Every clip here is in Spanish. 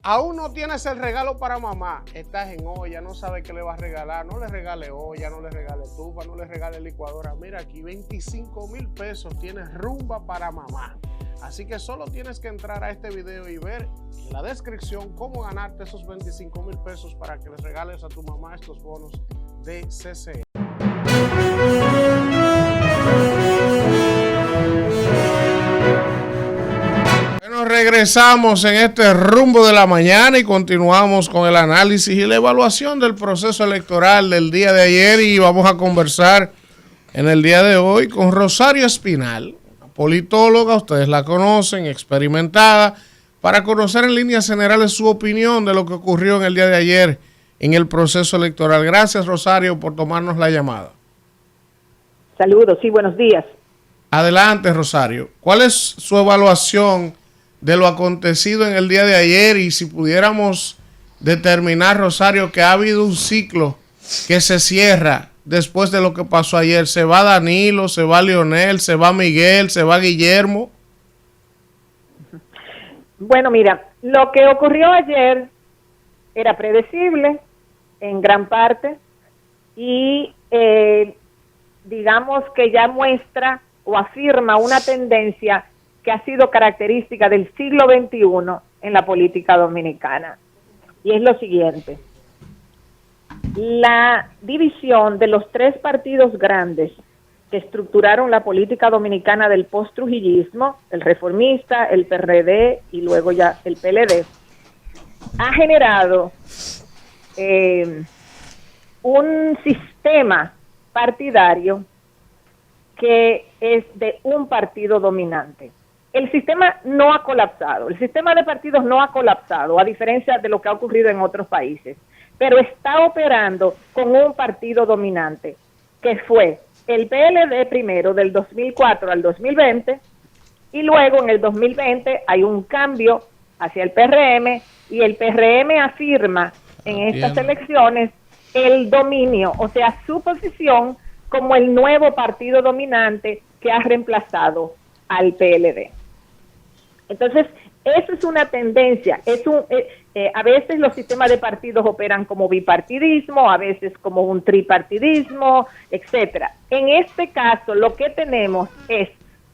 Aún no tienes el regalo para mamá, estás en olla, no sabes qué le vas a regalar, no le regale olla, no le regale estufa, no le regale licuadora. Mira aquí, 25,000 pesos tienes rumba para mamá. Así que solo tienes que entrar a este video y ver en la descripción cómo ganarte esos 25,000 pesos para que les regales a tu mamá estos bonos de CCE. Bueno, regresamos en este rumbo de la mañana y continuamos con el análisis y la evaluación del proceso electoral del día de ayer, y vamos a conversar en el día de hoy con Rosario Espinal, politóloga, ustedes la conocen, experimentada, para conocer en líneas generales su opinión de lo que ocurrió en el día de ayer en el proceso electoral. Gracias, Rosario, por tomarnos la llamada. Saludos, sí, buenos días. Adelante, Rosario. ¿Cuál es su evaluación de lo acontecido en el día de ayer? Y si pudiéramos determinar, Rosario, que ha habido un ciclo que se cierra después de lo que pasó ayer. ¿Se va Danilo, se va Leonel, se va Miguel, se va Guillermo? Bueno, mira, lo que ocurrió ayer era predecible en gran parte y digamos que ya muestra o afirma una tendencia que ha sido característica del siglo XXI en la política dominicana. Y es lo siguiente: la división de los tres partidos grandes que estructuraron la política dominicana del post-trujillismo, el reformista, el PRD y luego ya el PLD, ha generado un sistema partidario que es de un partido dominante. El sistema no ha colapsado, el sistema de partidos no ha colapsado, a diferencia de lo que ha ocurrido en otros países, pero está operando con un partido dominante, que fue el PLD primero del 2004 al 2020, y luego en el 2020 hay un cambio hacia el PRM, y el PRM afirma en estas elecciones el dominio, o sea, su posición como el nuevo partido dominante que ha reemplazado al PLD. Entonces, eso es una tendencia. A veces los sistemas de partidos operan como bipartidismo, a veces como un tripartidismo, etcétera. En este caso, lo que tenemos es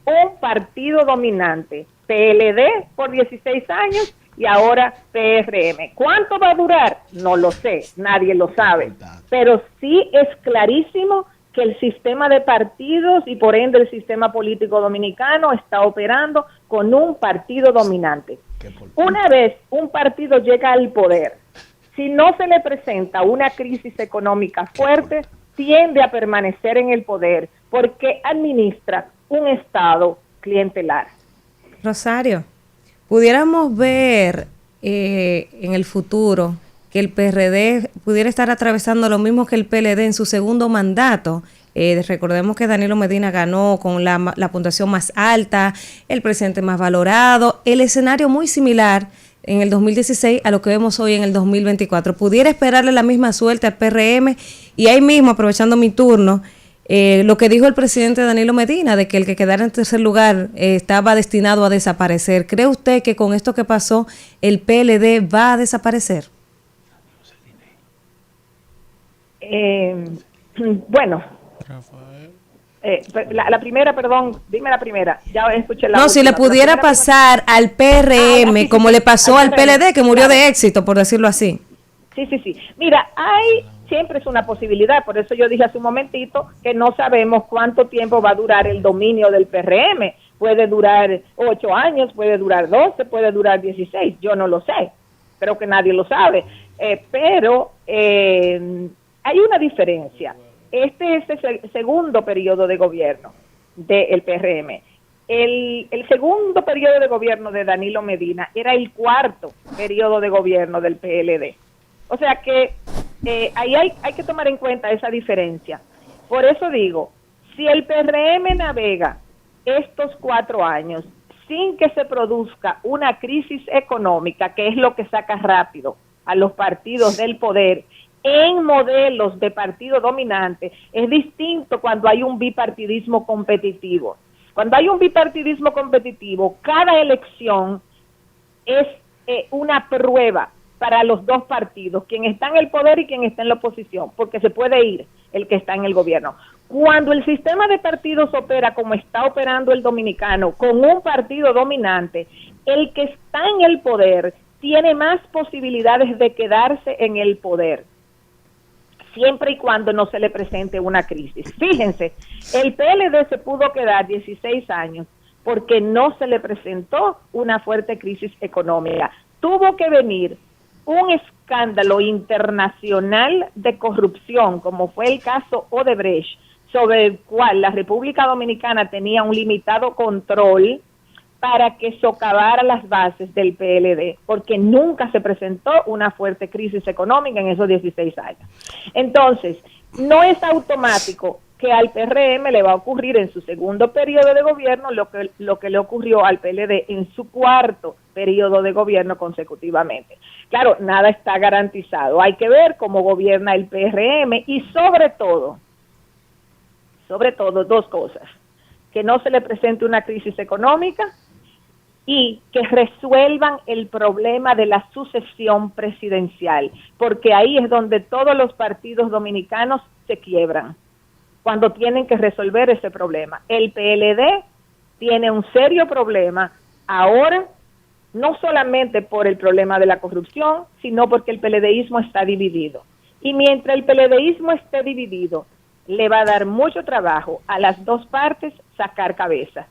un partido dominante, PLD por 16 años y ahora PRM. ¿Cuánto va a durar? No lo sé, nadie lo sabe, pero sí es clarísimo que el sistema de partidos y por ende el sistema político dominicano está operando con un partido dominante. Una vez un partido llega al poder, si no se le presenta una crisis económica fuerte, tiende a permanecer en el poder porque administra un estado clientelar. Rosario, pudiéramos ver en el futuro que el PRD pudiera estar atravesando lo mismo que el PLD en su segundo mandato. Recordemos que Danilo Medina ganó con la puntuación más alta, el presidente más valorado, el escenario muy similar en el 2016 a lo que vemos hoy en el 2024. ¿Pudiera esperarle la misma suerte al PRM? Y ahí mismo, aprovechando mi turno, lo que dijo el presidente Danilo Medina, de que el que quedara en tercer lugar estaba destinado a desaparecer. ¿Cree usted que con esto que pasó el PLD va a desaparecer? Bueno, la primera, perdón, dime la primera. Ya escuché la No, última, si le pudiera pasar al PRM sí, como le pasó al PLD, que murió claro, de éxito, por decirlo así. Sí. Mira, siempre es una posibilidad, por eso yo dije hace un momentito que no sabemos cuánto tiempo va a durar el dominio del PRM. Puede durar 8 años, puede durar 12, puede durar 16, yo no lo sé, creo que nadie lo sabe, pero hay una diferencia. Este es el segundo periodo de gobierno del PRM. El segundo periodo de gobierno de Danilo Medina era el cuarto periodo de gobierno del PLD. O sea que ahí hay que tomar en cuenta esa diferencia. Por eso digo, si el PRM navega estos 4 años sin que se produzca una crisis económica, que es lo que saca rápido a los partidos del poder, en modelos de partido dominante, es distinto cuando hay un bipartidismo competitivo. Cuando hay un bipartidismo competitivo, cada elección es una prueba para los dos partidos, quien está en el poder y quien está en la oposición, porque se puede ir el que está en el gobierno. Cuando el sistema de partidos opera como está operando el dominicano, con un partido dominante, el que está en el poder tiene más posibilidades de quedarse en el poder, siempre y cuando no se le presente una crisis. Fíjense, el PLD se pudo quedar 16 años porque no se le presentó una fuerte crisis económica. Tuvo que venir un escándalo internacional de corrupción, como fue el caso Odebrecht, sobre el cual la República Dominicana tenía un limitado control para que socavara las bases del PLD, porque nunca se presentó una fuerte crisis económica en esos 16 años. Entonces, no es automático que al PRM le va a ocurrir en su segundo periodo de gobierno lo que le ocurrió al PLD en su cuarto periodo de gobierno consecutivamente. Claro, nada está garantizado. Hay que ver cómo gobierna el PRM y sobre todo, dos cosas: que no se le presente una crisis económica y que resuelvan el problema de la sucesión presidencial, porque ahí es donde todos los partidos dominicanos se quiebran, cuando tienen que resolver ese problema. El PLD tiene un serio problema ahora, no solamente por el problema de la corrupción, sino porque el PLDismo está dividido. Y mientras el PLDismo esté dividido, le va a dar mucho trabajo a las dos partes sacar cabeza.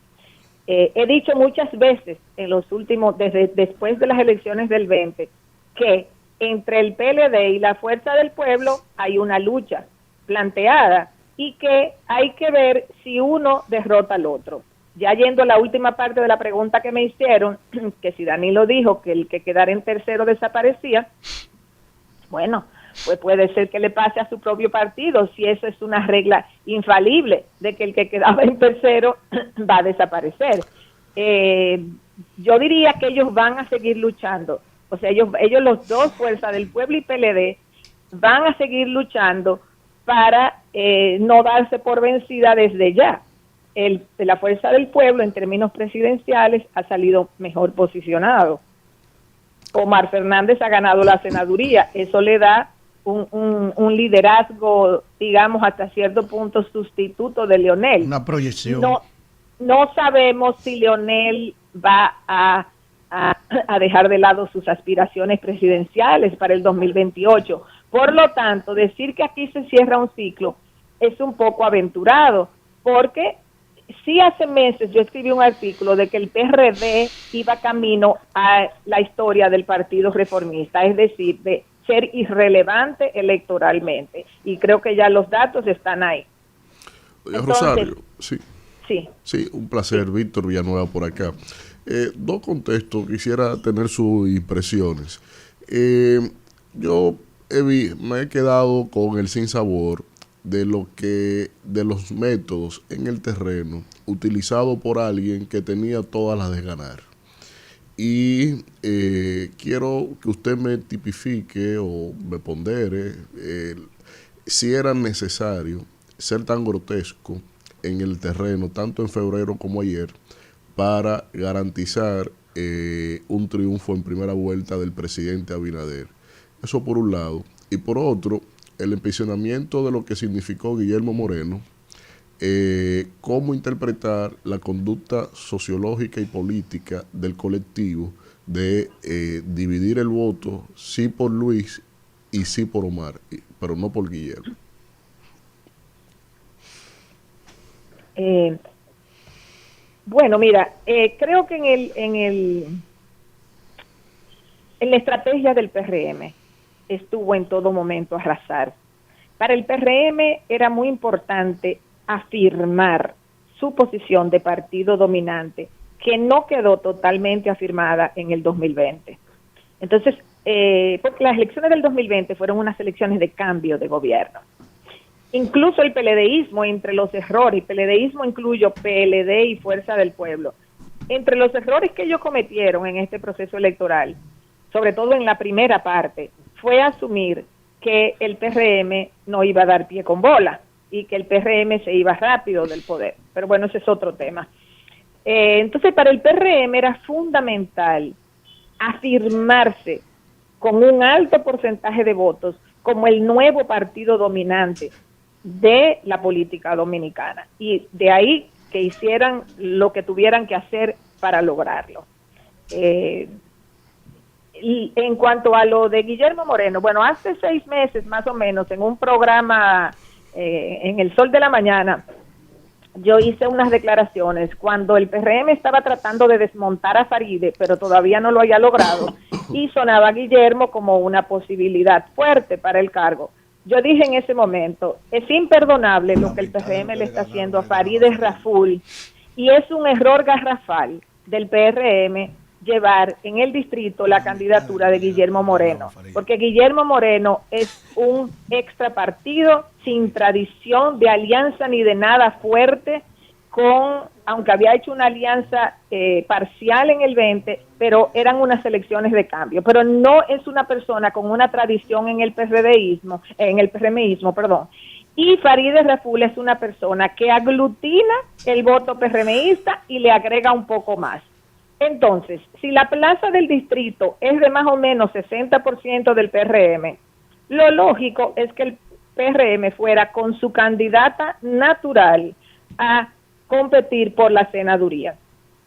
He dicho muchas veces en los últimos, después de las elecciones del 20, que entre el PLD y la Fuerza del Pueblo hay una lucha planteada y que hay que ver si uno derrota al otro. Ya yendo a la última parte de la pregunta que me hicieron, que si Danilo dijo que el que quedara en tercero desaparecía, bueno, pues puede ser que le pase a su propio partido, si eso es una regla infalible, de que el que quedaba en tercero va a desaparecer. Yo diría que ellos van a seguir luchando, o sea, ellos los dos, Fuerza del Pueblo y PLD, van a seguir luchando para no darse por vencida desde ya. La Fuerza del Pueblo, en términos presidenciales, ha salido mejor posicionado. Omar Fernández ha ganado la senaduría, eso le da un liderazgo, digamos, hasta cierto punto sustituto de Leonel. Una proyección. No sabemos si Leonel va a dejar de lado sus aspiraciones presidenciales para el 2028. Por lo tanto, decir que aquí se cierra un ciclo es un poco aventurado, porque sí, hace meses yo escribí un artículo de que el PRD iba camino a la historia del Partido Reformista, es decir, de ser irrelevante electoralmente, y creo que ya los datos están ahí. Entonces, Rosario, sí. Sí, Un placer, sí. Víctor Villanueva por acá. Dos contextos, quisiera tener sus impresiones. Yo me he quedado con el sinsabor de los métodos en el terreno utilizados por alguien que tenía todas las de ganar. Y quiero que usted me tipifique o me pondere si era necesario ser tan grotesco en el terreno, tanto en febrero como ayer, para garantizar un triunfo en primera vuelta del presidente Abinader. Eso por un lado. Y por otro, el empecinamiento de lo que significó Guillermo Moreno, cómo interpretar la conducta sociológica y política del colectivo de dividir el voto sí por Luis y sí por Omar, pero no por Guillermo. Bueno, mira, creo que en la estrategia del PRM estuvo en todo momento arrasar. Para el PRM era muy importante afirmar su posición de partido dominante, que no quedó totalmente afirmada en el 2020. Entonces, porque las elecciones del 2020 fueron unas elecciones de cambio de gobierno. Incluso el PLDismo, entre los errores, PLDismo incluyo PLD y Fuerza del Pueblo, entre los errores que ellos cometieron en este proceso electoral, sobre todo en la primera parte, fue asumir que el PRM no iba a dar pie con bola y que el PRM se iba rápido del poder. Pero bueno, ese es otro tema. Entonces, para el PRM era fundamental afirmarse con un alto porcentaje de votos como el nuevo partido dominante de la política dominicana. Y de ahí que hicieran lo que tuvieran que hacer para lograrlo. Y en cuanto a lo de Guillermo Moreno, bueno, hace 6 meses más o menos, en un programa en El Sol de la Mañana, yo hice unas declaraciones cuando el PRM estaba tratando de desmontar a Faride, pero todavía no lo había logrado, y sonaba a Guillermo como una posibilidad fuerte para el cargo. Yo dije en ese momento, es imperdonable lo que el PRM le está haciendo a Farideh Raful, y es un error garrafal del PRM llevar en el distrito la candidatura de Guillermo Moreno, porque Guillermo Moreno es un extra partido sin tradición de alianza ni de nada fuerte, aunque había hecho una alianza parcial en el 20, pero eran unas elecciones de cambio, pero no es una persona con una tradición en el PRMismo, y Farideh Raful es una persona que aglutina el voto PRMista y le agrega un poco más. Entonces, si la plaza del distrito es de más o menos 60% del PRM, lo lógico es que el PRM fuera con su candidata natural a competir por la senaduría.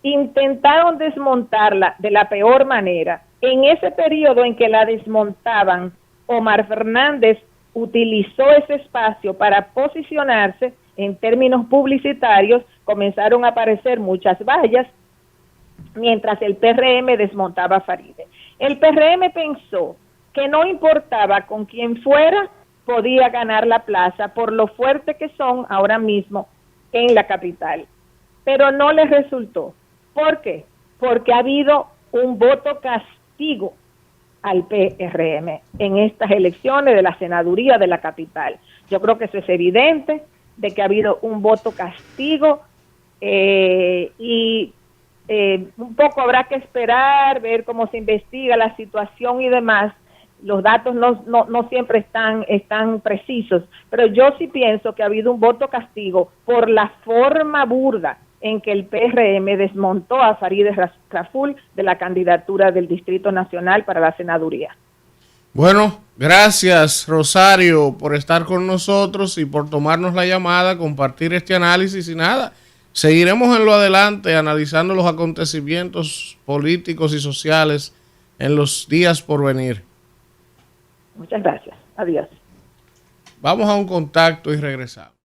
Intentaron desmontarla de la peor manera. En ese periodo en que la desmontaban, Omar Fernández utilizó ese espacio para posicionarse en términos publicitarios, comenzaron a aparecer muchas vallas, mientras el PRM desmontaba a Farideh. El PRM pensó que no importaba con quién fuera, podía ganar la plaza por lo fuerte que son ahora mismo en la capital. Pero no les resultó. ¿Por qué? Porque ha habido un voto castigo al PRM en estas elecciones de la senaduría de la capital. Yo creo que eso es evidente, de que ha habido un voto castigo un poco habrá que esperar, ver cómo se investiga la situación y demás. Los datos no siempre están precisos, pero yo sí pienso que ha habido un voto castigo por la forma burda en que el PRM desmontó a Farideh Raful de la candidatura del Distrito Nacional para la senaduría. Bueno, gracias Rosario por estar con nosotros y por tomarnos la llamada, compartir este análisis y nada. Seguiremos en lo adelante analizando los acontecimientos políticos y sociales en los días por venir. Muchas gracias. Adiós. Vamos a un contacto y regresamos.